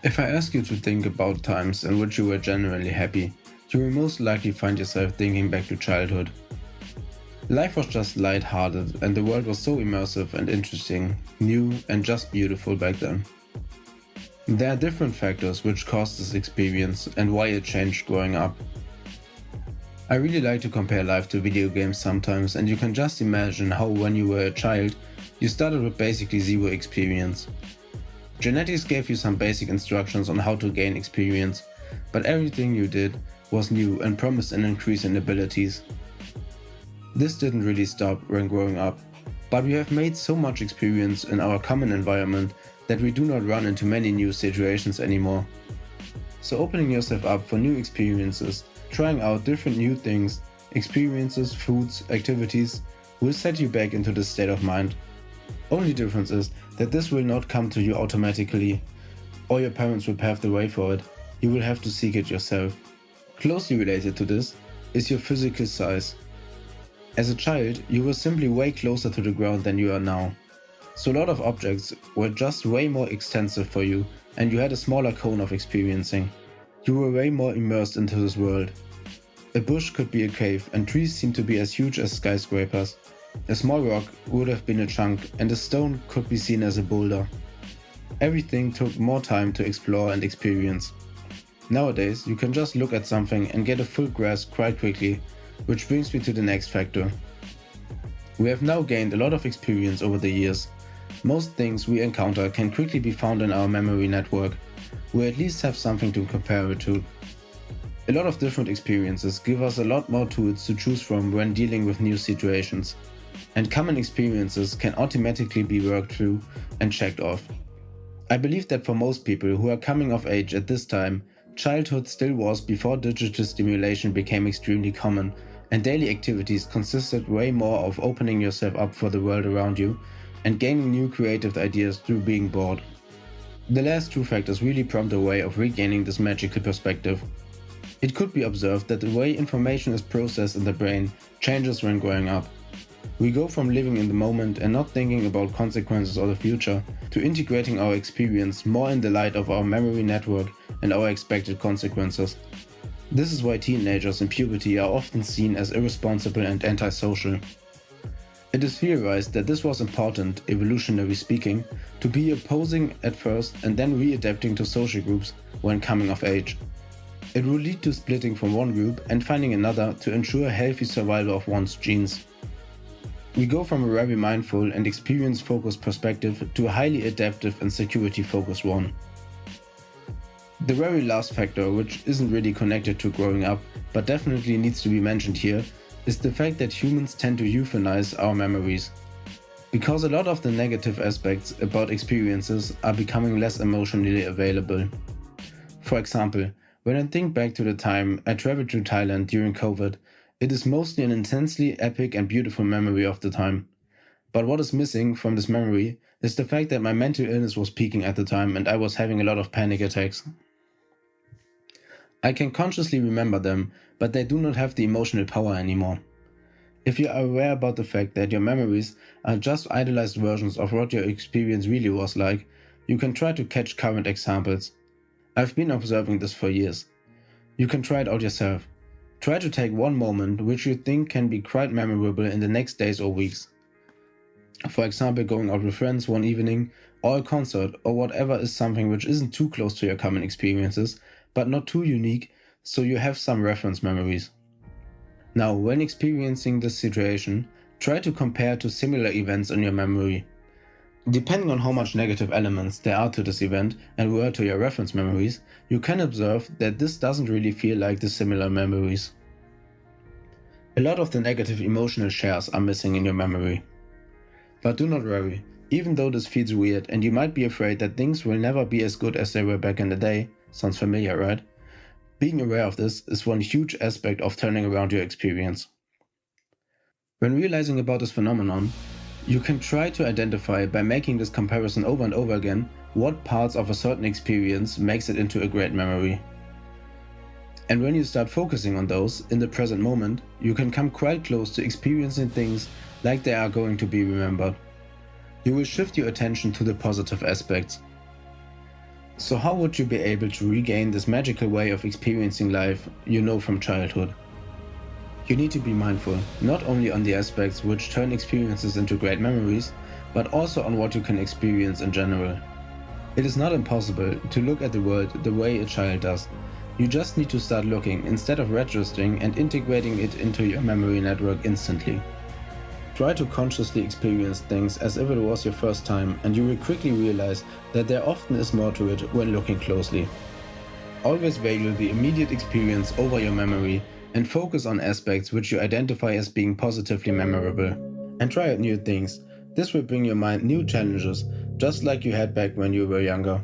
If I ask you to think about times in which you were genuinely happy, you will most likely find yourself thinking back to childhood. Life was just light-hearted and the world was so immersive and interesting, new and just beautiful back then. There are different factors which caused this experience and why it changed growing up. I really like to compare life to video games sometimes, and you can just imagine how when you were a child, you started with basically zero experience. Genetics gave you some basic instructions on how to gain experience, but everything you did was new and promised an increase in abilities. This didn't really stop when growing up, but we have made so much experience in our common environment that we do not run into many new situations anymore. So opening yourself up for new experiences, trying out different new things, experiences, foods, activities, will set you back into this state of mind. Only difference is that this will not come to you automatically, or your parents will pave the way for it. You will have to seek it yourself. Closely related to this is your physical size. As a child, you were simply way closer to the ground than you are now. So a lot of objects were just way more extensive for you, and you had a smaller cone of experiencing. You were way more immersed into this world. A bush could be a cave, and trees seemed to be as huge as skyscrapers. A small rock would have been a chunk, and a stone could be seen as a boulder. Everything took more time to explore and experience. Nowadays, you can just look at something and get a full grasp quite quickly, which brings me to the next factor. We have now gained a lot of experience over the years. Most things we encounter can quickly be found in our memory network. We at least have something to compare it to. A lot of different experiences give us a lot more tools to choose from when dealing with new situations. And common experiences can automatically be worked through and checked off. I believe that for most people who are coming of age at this time, childhood still was before digital stimulation became extremely common, and daily activities consisted way more of opening yourself up for the world around you and gaining new creative ideas through being bored. The last two factors really prompt a way of regaining this magical perspective. It could be observed that the way information is processed in the brain changes when growing up. We go from living in the moment and not thinking about consequences or the future, to integrating our experience more in the light of our memory network and our expected consequences. This is why teenagers in puberty are often seen as irresponsible and antisocial. It is theorized that this was important, evolutionarily speaking, to be opposing at first and then readapting to social groups when coming of age. It will lead to splitting from one group and finding another to ensure healthy survival of one's genes. We go from a very mindful and experience-focused perspective to a highly adaptive and security-focused one. The very last factor, which isn't really connected to growing up, but definitely needs to be mentioned here, is the fact that humans tend to euphemize our memories. Because a lot of the negative aspects about experiences are becoming less emotionally available. For example, when I think back to the time I traveled to Thailand during COVID, it is mostly an intensely epic and beautiful memory of the time. But what is missing from this memory is the fact that my mental illness was peaking at the time and I was having a lot of panic attacks. I can consciously remember them, but they do not have the emotional power anymore. If you are aware about the fact that your memories are just idealized versions of what your experience really was like, you can try to catch current examples. I've been observing this for years. You can try it out yourself. Try to take one moment which you think can be quite memorable in the next days or weeks. For example, going out with friends one evening, or a concert, or whatever is something which isn't too close to your common experiences, but not too unique, so you have some reference memories. Now, when experiencing this situation, try to compare to similar events in your memory. Depending on how much negative elements there are to this event and were to your reference memories, you can observe that this doesn't really feel like the similar memories. A lot of the negative emotional shares are missing in your memory. But do not worry, even though this feels weird and you might be afraid that things will never be as good as they were back in the day, sounds familiar, right? Being aware of this is one huge aspect of turning around your experience. When realizing about this phenomenon, you can try to identify by making this comparison over and over again what parts of a certain experience makes it into a great memory. And when you start focusing on those in the present moment, you can come quite close to experiencing things like they are going to be remembered. You will shift your attention to the positive aspects. So how would you be able to regain this magical way of experiencing life you know from childhood? You need to be mindful, not only on the aspects which turn experiences into great memories, but also on what you can experience in general. It is not impossible to look at the world the way a child does. You just need to start looking instead of registering and integrating it into your memory network instantly. Try to consciously experience things as if it was your first time, and you will quickly realize that there often is more to it when looking closely. Always value the immediate experience over your memory and focus on aspects which you identify as being positively memorable. And try out new things. This will bring your mind new challenges, just like you had back when you were younger.